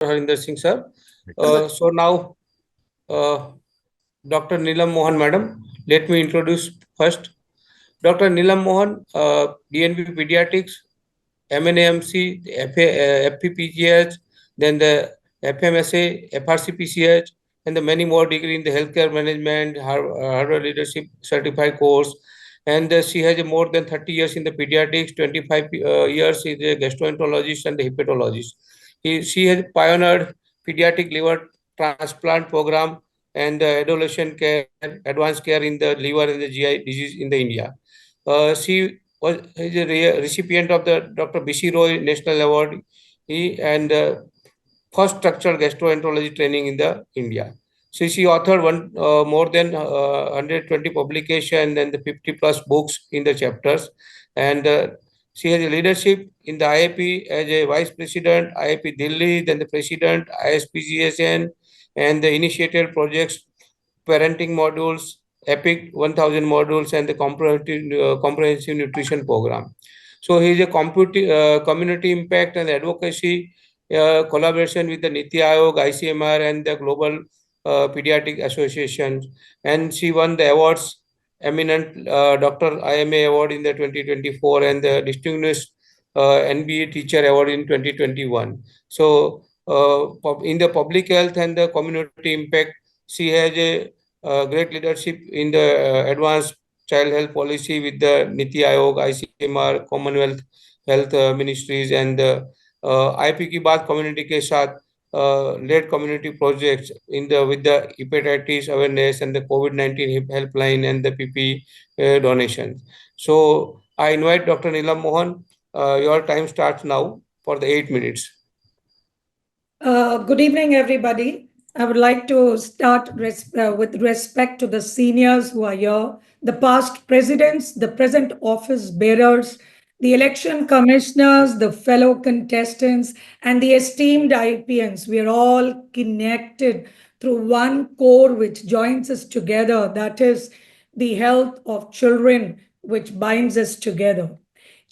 Harinder Singh sir. So now, Dr. Neelam Mohan madam, let me introduce first. Dr. Neelam Mohan, DNB Pediatrics, MNAMC, FPPGH, then the FMSA, FRCPCH, and the many more degree in the healthcare management, Harvard Leadership Certified course. And she has more than 30 years in the pediatrics, 25 years is a gastroenterologist and a hepatologist. She has pioneered pediatric liver transplant program and adolescent care, advanced care in the liver and the GI disease in the India. She was is a recipient of the Dr. B.C. Roy National Award and first structural gastroenterology training in the India. So she authored more than 120 publications and the 50 plus books in the chapters. And she has a leadership in the IAP as a vice president, IAP Delhi, then the president, ISPGSN, and the initiated projects, parenting modules, EPIC 1000 modules, and the comprehensive nutrition program. So he is a community impact and advocacy collaboration with the Niti Aayog, ICMR, and the Global Pediatric Association. And she won the awards, eminent Dr. IMA Award in the 2024 and the Distinguished NBA Teacher Award in 2021. So in the public health and the community impact, she has a great leadership in the advanced child health policy with the Niti Aayog, ICMR, Commonwealth Health Ministries, and IAP की बात community के साथ led community projects in the with the hepatitis awareness and the COVID-19 helpline and the PP donations. So I invite Dr. Neelam Mohan. Your time starts now for the 8 minutes. Good evening, everybody. I would like to start with respect to the seniors who are here, the past presidents, the present office bearers, the election commissioners, the fellow contestants, and the esteemed IAPians. We are all connected through one core which joins us together, that is the health of children, which binds us together.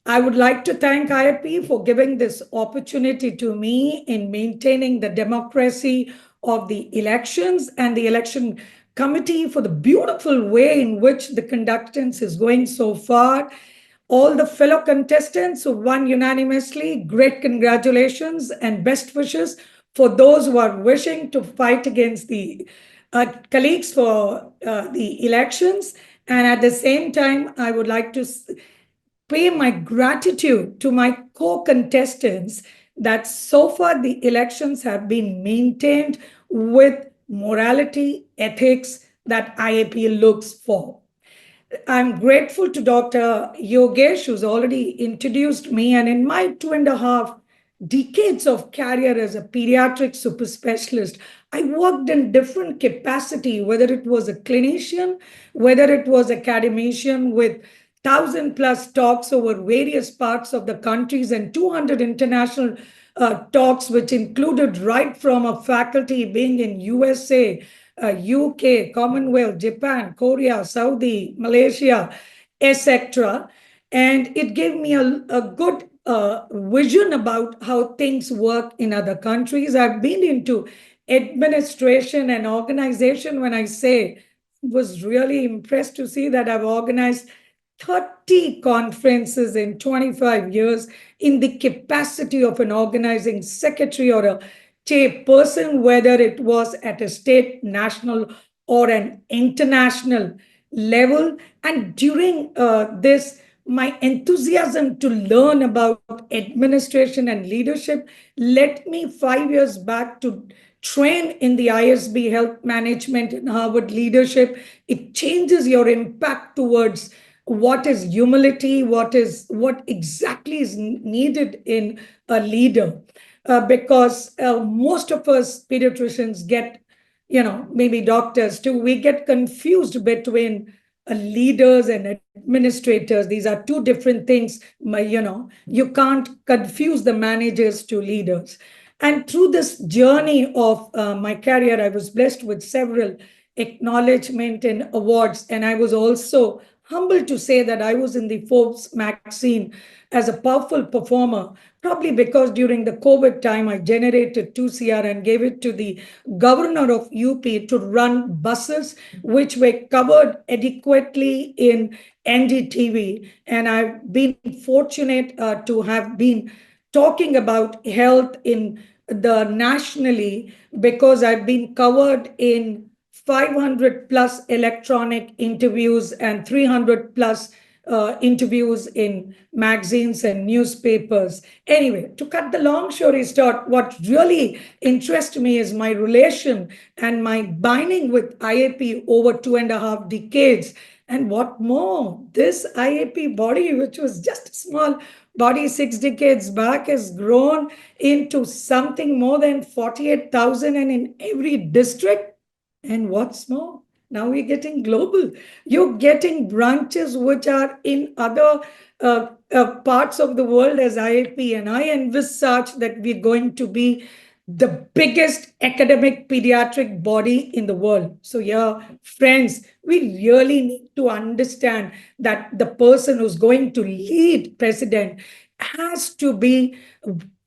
I would like to thank IAP for giving this opportunity to me in maintaining the democracy of the elections and the election committee for the beautiful way in which the conductance is going so far. All the fellow contestants who won unanimously, great congratulations and best wishes for those who are wishing to fight against the colleagues for the elections. And at the same time, I would like to pay my gratitude to my co-contestants that so far the elections have been maintained with morality, ethics that IAP looks for. I'm grateful to Dr. Yogesh, who's already introduced me, and in my 2.5 decades of career as a pediatric super specialist, I worked in different capacity, whether it was a clinician, whether it was academician with 1,000+ talks over various parts of the countries and 200 international talks, which included right from a faculty being in USA, UK, Commonwealth, Japan, Korea, Saudi, Malaysia, etc. And it gave me a good vision about how things work in other countries. I've been into administration and organization. When I say, was really impressed to see that I've organized 30 conferences in 25 years in the capacity of an organizing secretary or a chairperson, whether it was at a state, national, or an international level. And during this, my enthusiasm to learn about administration and leadership led me 5 years back to train in the ISB health management and Harvard leadership. It changes your impact towards what is humility, what exactly is needed in a leader. Because most of us pediatricians get, maybe doctors too, we get confused between leaders and administrators. These are two different things. You can't confuse the managers to leaders. And through this journey of my career, I was blessed with several acknowledgement and awards. And I was also humbled to say that I was in the Forbes magazine as a powerful performer, probably because during the COVID time, I generated 2 CR and gave it to the governor of UP to run buses, which were covered adequately in NDTV. And I've been fortunate to have been talking about health in the nationally because I've been covered in 500 plus electronic interviews and 300 plus interviews in magazines and newspapers. Anyway, to cut the long story short, what really interests me is my relation and my binding with IAP over 2.5 decades. And what more, this IAP body, which was just a small body 6 decades back, has grown into something more than 48,000 and in every district. And what's more, now we're getting global. You're getting branches which are in other parts of the world as IAP. And I envisage that we're going to be the biggest academic pediatric body in the world. So, yeah, friends, we really need to understand that the person who's going to lead president has to be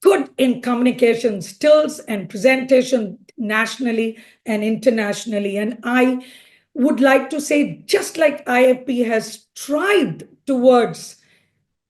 good in communication skills and presentation nationally and internationally. And I would like to say, just like IAP has strived towards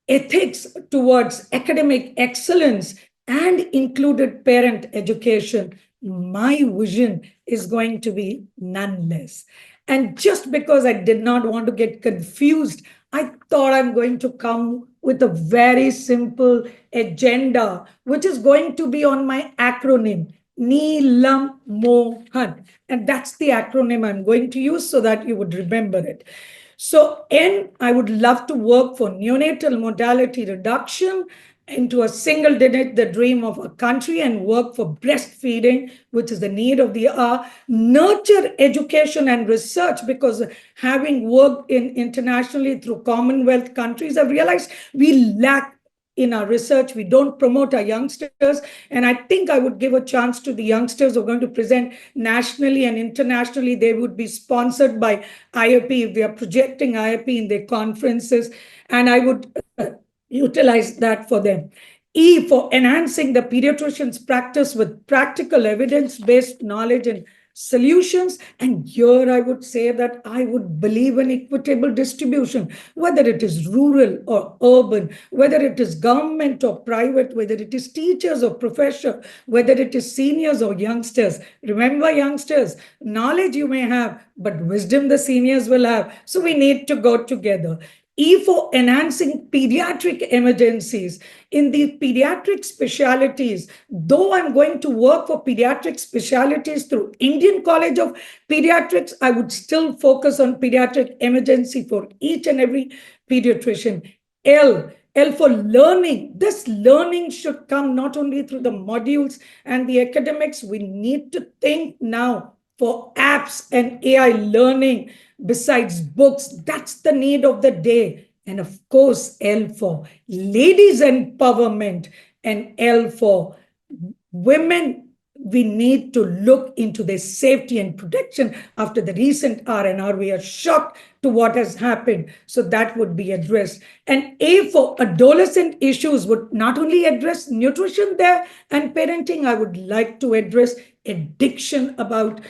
ethics, towards academic excellence, and included parent education, my vision is going to be none less. And just because I did not want to get confused, I thought I'm going to come with a very simple agenda, which is going to be on my acronym, Neelam Mohan. And that's the acronym I'm going to use so that you would remember it. So, N, I would love to work for neonatal mortality reduction into a single digit, the dream of a country, and work for breastfeeding, which is the need of the hour, nurture education and research, because having worked in internationally through Commonwealth countries, I've realized we lack in our research. We don't promote our youngsters. And I think I would give a chance to the youngsters who are going to present nationally and internationally. They would be sponsored by IAP if they are projecting IAP in their conferences. And I would utilize that for them. E, for enhancing the pediatrician's practice with practical evidence-based knowledge and solutions. And here I would say that I would believe in equitable distribution, whether it is rural or urban, whether it is government or private, whether it is teachers or professor, whether it is seniors or youngsters. Remember, youngsters, knowledge you may have, but wisdom the seniors will have. So we need to go together. E, for enhancing pediatric emergencies. In the pediatric specialties, though I'm going to work for pediatric specialties through Indian College of Pediatrics, I would still focus on pediatric emergency for each and every pediatrician. L for learning. This learning should come not only through the modules and the academics. We need to think now for apps and AI learning besides books. That's the need of the day. And of course, L for ladies empowerment, and L for women. We need to look into their safety and protection after the recent R&R. We are shocked to what has happened. So that would be addressed. And A, for adolescent issues, would not only address nutrition there and parenting. I would like to address addiction about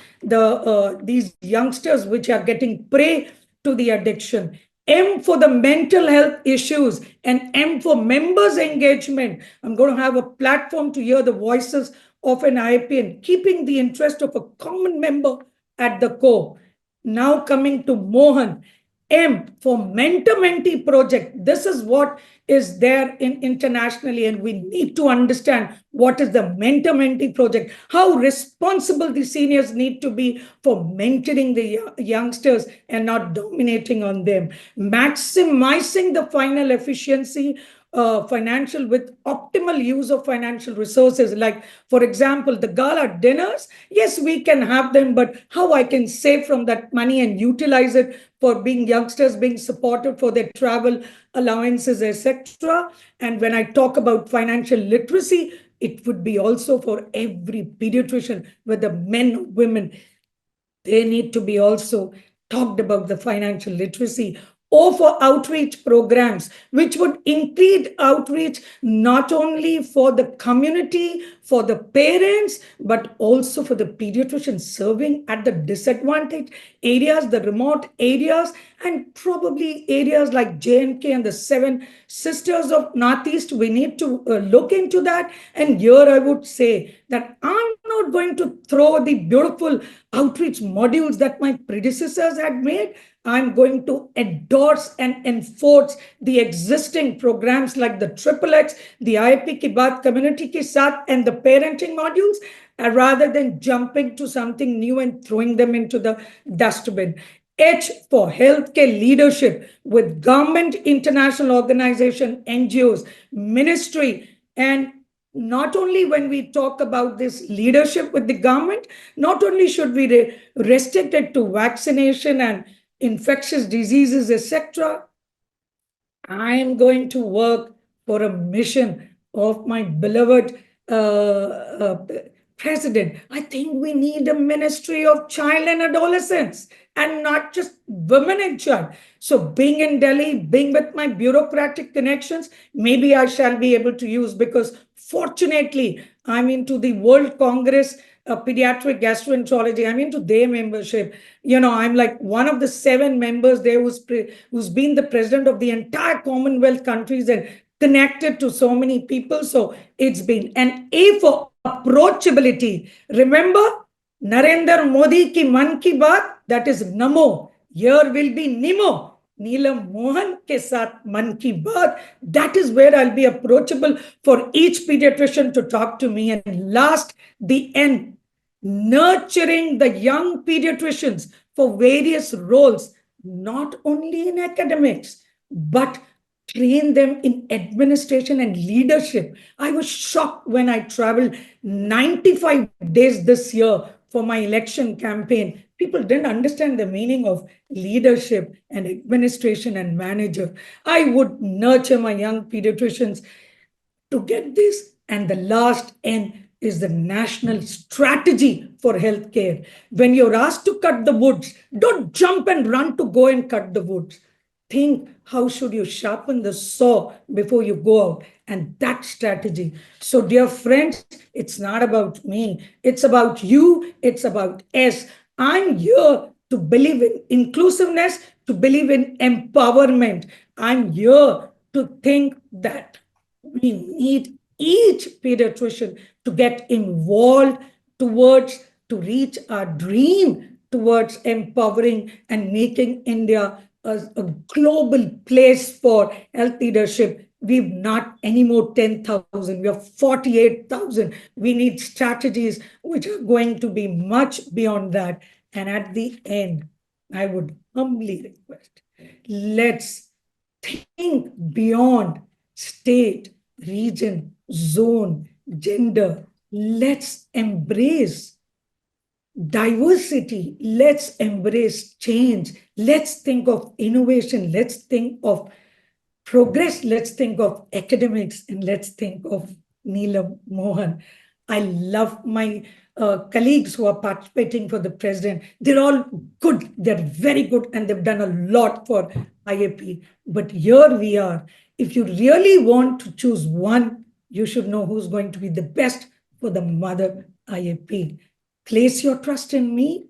these youngsters which are getting prey to the addiction. M for the mental health issues, and M for members engagement. I'm going to have a platform to hear the voices of an IAPian, keeping the interest of a common member at the core. Now coming to Mohan, M for mentor-mentee project. This is what is there in internationally, and we need to understand what is the mentor-mentee project, how responsible the seniors need to be for mentoring the youngsters and not dominating on them. Maximizing the final efficiency financial with optimal use of financial resources. Like, for example, the gala dinners, yes, we can have them, but how I can save from that money and utilize it for being youngsters being supported for their travel allowances, etc. And when I talk about financial literacy, it would be also for every pediatrician, whether men or women. They need to be also talked about the financial literacy. O for outreach programs, which would increase outreach not only for the community, for the parents, but also for the pediatricians serving at the disadvantaged areas, the remote areas, and probably areas like J&K and the Seven Sisters of Northeast. We need to look into that. And here I would say that I'm not going to throw the beautiful outreach modules that my predecessors had made. I'm going to endorse and enforce the existing programs like the Triple X, the IAP Ki Baat, Community Ki Saath, and the parenting modules, rather than jumping to something new and throwing them into the dustbin. H for healthcare leadership with government, international organization, NGOs, ministry, and not only when we talk about this leadership with the government, not only should we restrict it to vaccination and infectious diseases, etc. I am going to work for a mission of my beloved president. I think we need a ministry of child and adolescents and not just women in charge. So, being in Delhi, being with my bureaucratic connections, maybe I shall be able to use, because fortunately, I'm into the World Congress Pediatric Gastroenterology. I'm into their membership. I'm like one of the 7 members there who's been the president of the entire Commonwealth countries and connected to so many people. So it's been an A for approachability. Remember, Narendra Modi ki man ki baat, that is Namo. Here will be Nimo. Neelam Mohan ke saath man ki baat. That is where I'll be approachable for each pediatrician to talk to me. And last, the N, nurturing the young pediatricians for various roles, not only in academics, but train them in administration and leadership. I was shocked when I traveled 95 days this year for my election campaign. People didn't understand the meaning of leadership and administration and manager. I would nurture my young pediatricians to get this. And the last N is the national strategy for healthcare. When you're asked to cut the woods, don't jump and run to go and cut the woods. Think, how should you sharpen the saw before you go out? And that strategy. So, dear friends, it's not about me. It's about you. It's about us. I'm here to believe in inclusiveness, to believe in empowerment. I'm here to think that we need each pediatrician to get involved towards to reach our dream towards empowering and making India a global place for health leadership. We've not anymore 10,000, we have 48,000. We need strategies which are going to be much beyond that. And at the end, I would humbly request, let's think beyond state, region, zone, gender. Let's embrace diversity. Let's embrace change. Let's think of innovation. Let's think of progress. Let's think of academics, and let's think of Neelam Mohan. I love my colleagues who are participating for the president. They're all good. They're very good, and they've done a lot for IAP. But here we are. If you really want to choose one, you should know who's going to be the best for the mother IAP. Place your trust in me,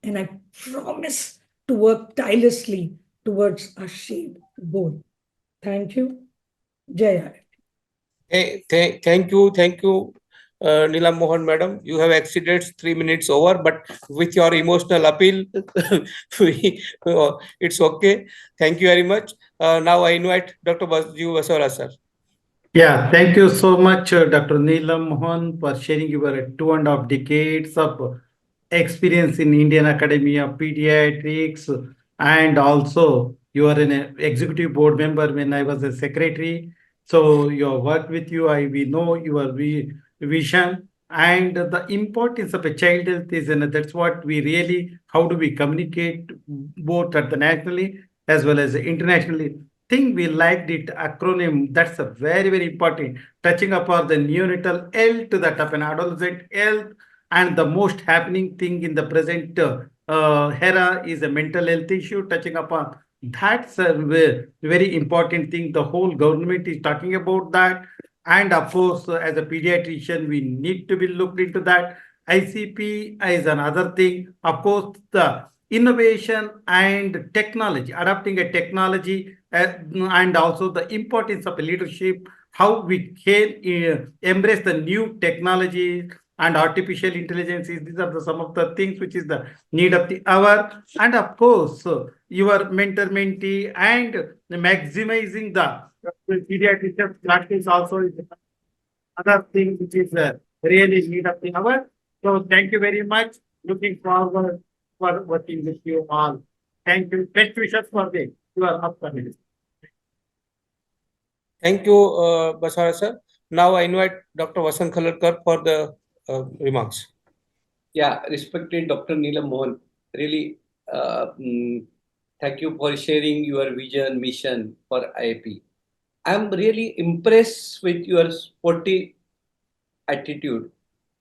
and I promise to work tirelessly towards our shared goal. Thank you. Jai Hey, thank you, Neelam Mohan madam. You have exceeded 3 minutes over, but with your emotional appeal, it's okay. Thank you very much. Now I invite Dr. Basavaraja sir. Yeah, thank you so much, Dr. Neelam Mohan, for sharing your 2.5 decades of experience in Indian Academy of Pediatrics, and also you are an executive board member when I was a secretary. So your work with you, we know your vision and the importance of a child health is, and that's what we really, how do we communicate both at the nationally as well as internationally. Think we liked it acronym. That's a very, very important. Touching upon the neonatal health, that of an adolescent health, and the most happening thing in the present era is a mental health issue, touching upon That's a very important thing. The whole government is talking about that. And of course, as a pediatrician, we need to be looked into that. ICP is another thing. Of course, the innovation and technology, adapting a technology, and also the importance of leadership, how we can embrace the new technologies and artificial intelligence. These are some of the things which is the need of the hour. And of course, your mentor mentee and maximizing the pediatrician practice also is another thing which is really need of the hour. So thank you very much. Looking forward for working with you all. Thank you. Best wishes for the your upcoming. Thank you, Basavaraja sir. Now I invite Dr. Vasant Khalatkar for the remarks. Yeah, respected Dr. Neelam Mohan, really thank you for sharing your vision, mission for IAP. I'm really impressed with your sporty attitude.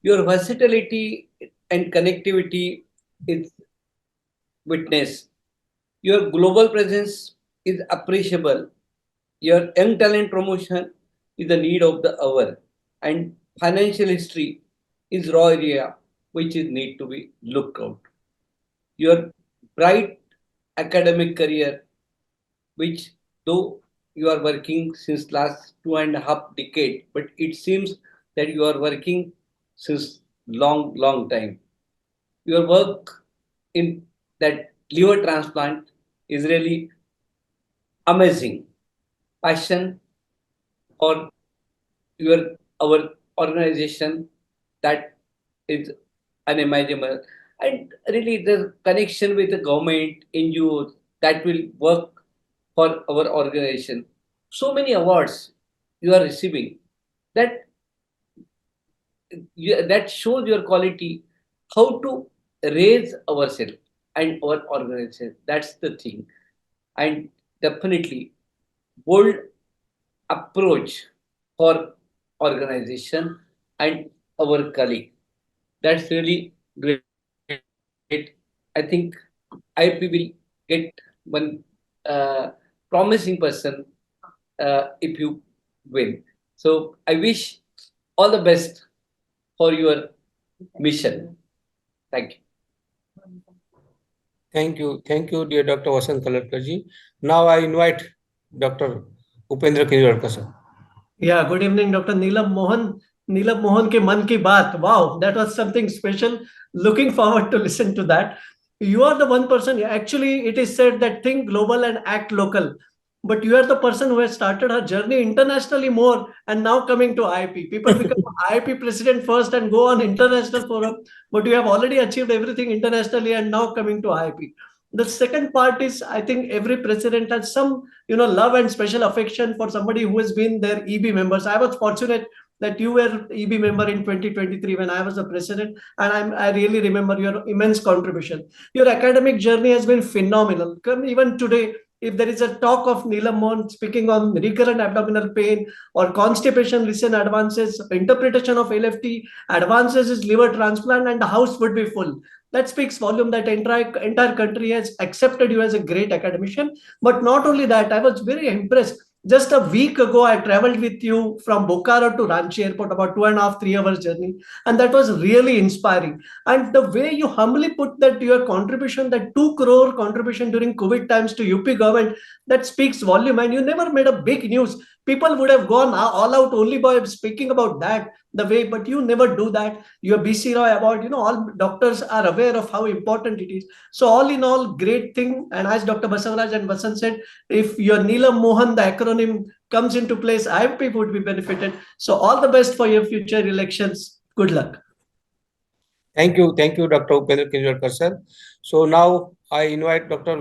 Your versatility and connectivity is witnessed. Your global presence is appreciable. Your young talent promotion is the need of the hour. And financial history is raw area which is need to be looked out. Your bright academic career, which though you are working since last 2.5 decades, but it seems that you are working since long time. Your work in that liver transplant is really amazing. Passion for your our organization, that is unimaginable. And really the connection with the government, NGOs, that will work for our organization. So many awards you are receiving, that that shows your quality, how to raise ourselves and our organization. That's the thing. And definitely bold approach for organization and our colleague. That's really great. I think IP will get one promising person if you win. So I wish all the best for your mission. Thank you. Thank you, dear Dr. Vasant Khalatkar ji. Now I invite Dr. Upendra Kinjawadekar sir. Yeah, good evening, Dr. Neelam Mohan. Neelam Mohan ke Man Ki Baat. Wow, that was something special. Looking forward to listen to that. You are the one person, actually, it is said that think global and act local. But you are the person who has started her journey internationally more and now coming to IIP. People become IIP president first and go on international forum, but you have already achieved everything internationally and now coming to IIP. The second part is, I think every president has some, love and special affection for somebody who has been their EB members. I was fortunate that you were EB member in 2023 when I was the president, and I really remember your immense contribution. Your academic journey has been phenomenal. Even today, if there is a talk of Neelam Mohan speaking on recurrent abdominal pain or constipation, listen advances, interpretation of LFT, advances is liver transplant, and the house would be full. That speaks volume that entire country has accepted you as a great academician. But not only that, I was very impressed. Just a week ago, I traveled with you from Bokaro to Ranchi airport, about 2.5, 3 hours journey. And that was really inspiring. And the way you humbly put that your contribution, that 2 crore contribution during COVID times to UP government, that speaks volume. And you never made a big news. People would have gone all out only by speaking about that the way, but you never do that. Your BC Roy award, all doctors are aware of how important it is. So all in all, great thing. And as Dr. Basavaraja and Vasant said, if your Neelam Mohan, the acronym comes into place, IAP would be benefited. So all the best for your future elections. Good luck. Thank you, Dr. Upendra Kinjawadekar sir. So now I invite Dr.